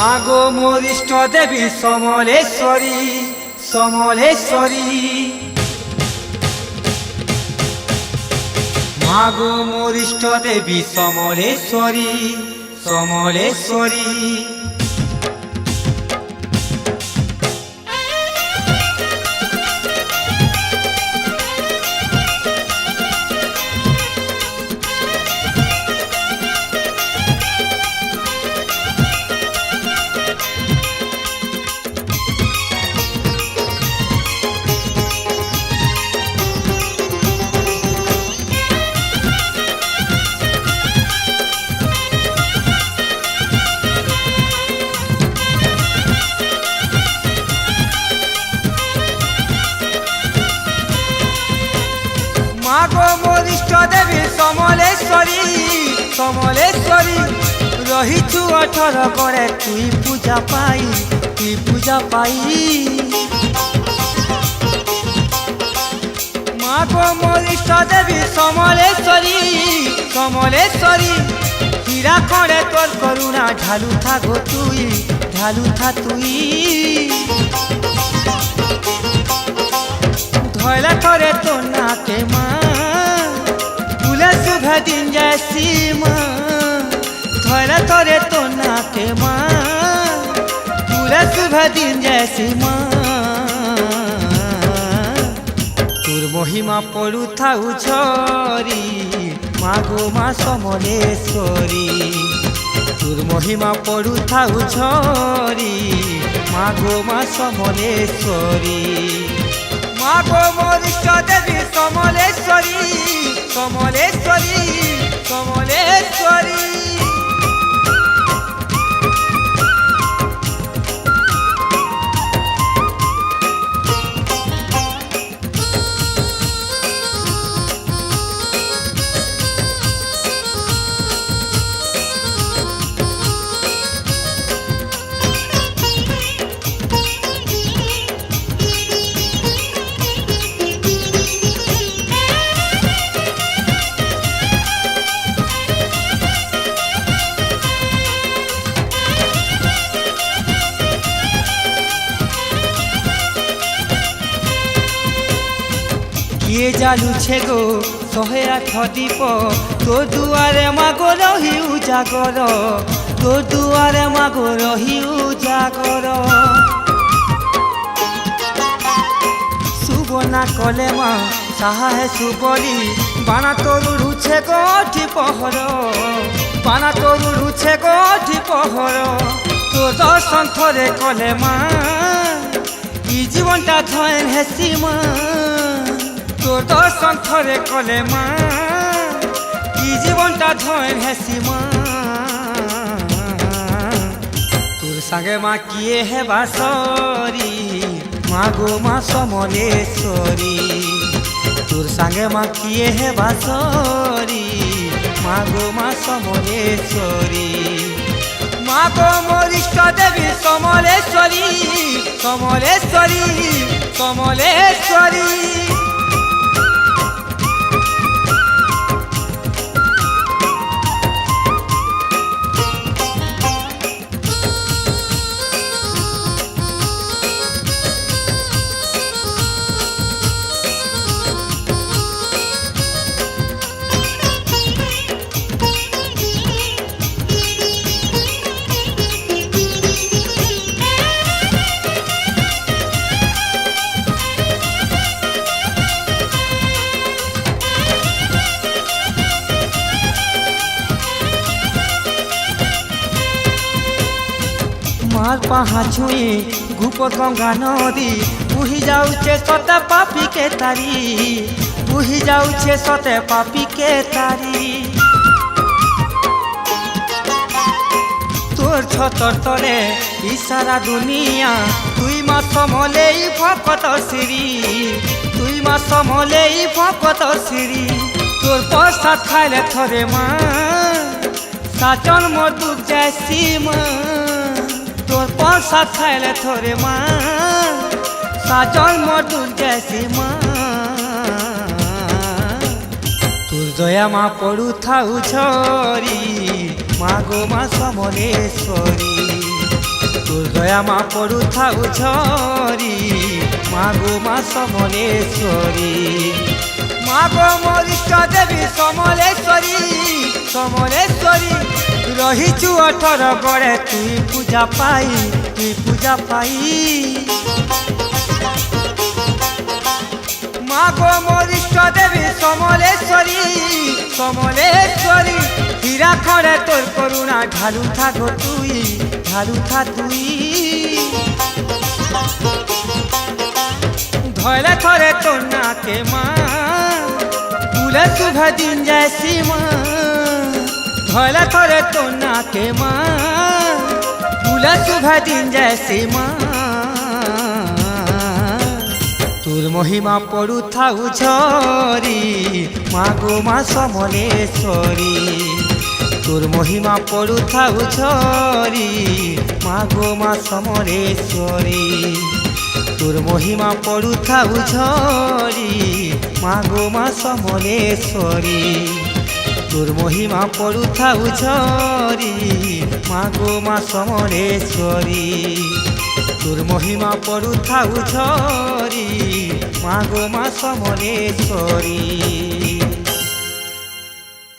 মাগো মোর ইষ্ট দেবী সমলেশ্বরী সমলেশ্বরী। মাগো মোর ইষ্ট দেবী সমলেশ্বরী সমলেশ্বরী। মাগো মোর ইষ্ট দেবী সমলেশ্বরী সমলেশ্বরী। রহিছু 18 করে তুই পূজা পাই তুই পূজা পাই। মাগো মোর ইষ্ট দেবী সমলেশ্বরী সমলেশ্বরী। হীরা খড়ে তোর করুণা ঢালু থাকো তুই ঢালু থা তুই। ধয়লা করে তো নাকে মা ফুলে শুভে দিন জैसी माँ। ধয়লা করে তো নাকে মা ফুলে শুভে দিন जैसी माँ। তোর মহিমা পড়ু থাউ ঝরি মাগো মা সমলেশ্বরী। তোর মহিমা পড়ু থাউ ঝরি মাগো মা সমলেশ্বরী। মাগো মোর ইষ্ট দেবী সমলেশ্বরী সমলেশ্বরী সমলেশ্বরী। কিয়ে জালুছে গো 108 দীপ তোর দুয়ারে মাগো রহি উজাগর। তোর দুয়ারে মাগো রহি উজাগর। সুবনা কলে মা সাহা হে সুবলি বানা তোর রুছে গোঠি পহর। বানা তোর রুছে গোঠি পহর। তোর দর্শন থরে কলে মা ই জীবনটা ধয়েন হেসি মা। তোর দর্শন থরে কলে মা ই জীবনটা ধয়েন হেসি মা। তোর সাগে মা কিয়ে হে বাসরি মাগো মা সমলেশ্বরী। তোর সাগে মা কিয়ে হে বাসরি মাগো মা সমলেশ্বরী। মাগো মোর ইষ্ট দেবী সমলেশ্বরী সমলেশ্বরী সমলেশ্বরী। মার পাহা ছুঁয়ে গুপর গঙ্গা নদী বুহি যাউছে সতে পাপি কে তারি। বুহি যাউছে সতে পাপি কে তারি। তোর ছতর তলে ইশারা দুনিয়া তুই মা সমলেই ভকত শ্রী। তুই মা সমলেই ভকত শ্রী। তোর প্রসাদ খাইলে থরে মা সাচন মোর দুঃখ जैसी माँ। তোর প্রসাদ খাইলে থরে মা সাচন মোর দুঃখ जैसी माँ। তোর দয়া মা পড়ু থাউ ঝরি মাগো মা সমলেশ্বরী। তোর দয়া মা পড়ুথাউ ঝরি মা গো মা সমলেশ্বরী মা গো মোর ইষ্ট দেবী সমলেশ্বরী সমলেশ্বরী রহিছু 18 গড়ে তুই পূজা পাই মা গো মোর ইষ্ট দেবী সমলেশ্বরী সমলেশ্বরী হীরা খড়ে তোর করুণা ঢালু থাকো তুই ধরে থরে তোর নাকে মা তুলে শুভে দিন যায় সীমা ধরে থরে তোর নাকে মা তুলে শুভে দিন যায় সীমা তোর মহিমা পড়ুথাউ ঝরি মা গো মা সমলেশ্বরী তোর মহিমা পড়ুথাউ ঝরি মা গো মা সমলেশ্বরী তোর মহিমা পড়ুথাউ ঝরি মা গো মা সমলেশ্বরী তোর মহিমা পড়ুথাউ ঝরি মা গো মা সমলেশ্বরী তোর মহিমা পড়ুথাউ ঝরি মা গো মা সমলেশ্বরী।